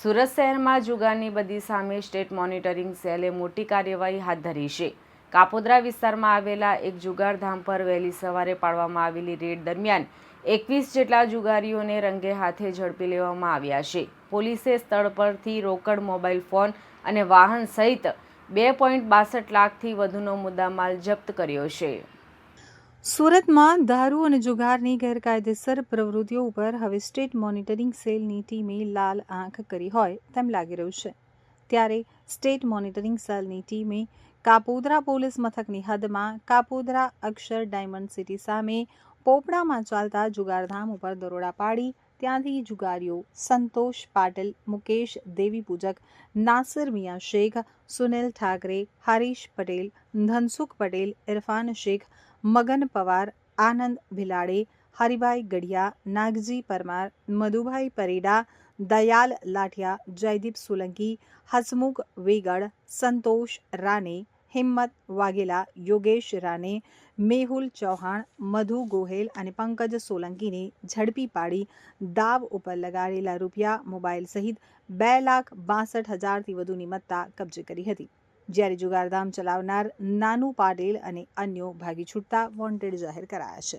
સુરત શહેરમાં જુગારની બદી સામે state monitoring સેલે મોટી કાર્યવાહી હાથ ધરી છે. કાપોદ્રા વિસ્તારમાં આવેલા એક જુગારધામ પર વહેલી સવારે પાડવામાં આવેલી રેડ દરમિયાન 21 જેટલા જુગારીઓને રંગે હાથે ઝડપી લેવામાં આવ્યા છે. પોલીસે સ્થળ પરથી રોકડ, મોબાઈલ ફોન અને વાહન સહિત 2.62 લાખથી વધુનો મુદ્દામાલ જપ્ત કર્યો છે. સુરતમાં દારૂ અને જુગારની ગેરકાયદેસર પ્રવૃત્તિઓ ઉપર હવે સ્ટેટ મોનિટરિંગ સેલની ટીમે લાલ આંખ કરી હોય તેમ લાગી રહ્યું છે. ત્યારે સ્ટેટ મોનિટરિંગ સેલની ટીમે કાપોદ્રા પોલીસ મથકની હદમાં કાપોદ્રા અક્ષર ડાયમંડ સિટી સામે પોપડામાં ચાલતા જુગારધામ ઉપર દરોડા પાડી ત્યાંથી જુગારીઓ સંતોષ પાટીલ, મુકેશ દેવી પૂજક, નાસિર મિયા શેખ, સુનિલ ઠાકરે, હરીશ પટેલ, ધનસુખ પટેલ, ઇરફાન શેખ, મગન પવાર, આનંદ ભિલાડે, હરિભાઈ ગઢિયા, નાગજી પરમાર, મધુભાઈ પરેડા, દયાલ લાઠિયા, જયદીપ સોલંકી, હસમુખ વેગડ, સંતોષ રાને, હિંમત વાઘેલા, યોગેશ રાને, મેહુલ ચૌહાણ, મધુ ગોહેલ અને પંકજ સોલંકીને ઝડપી પાડી દાવ ઉપર લગાડેલા રૂપિયા, મોબાઈલ સહિત 2,62,000થી વધુની મત્તા કબજે કરી હતી. જ્યારે જુગારધામ ચલાવનાર નાનુ પાટીલ અને અન્યો ભાગી છૂટતા વોન્ટેડ જાહેર કરાયા છે.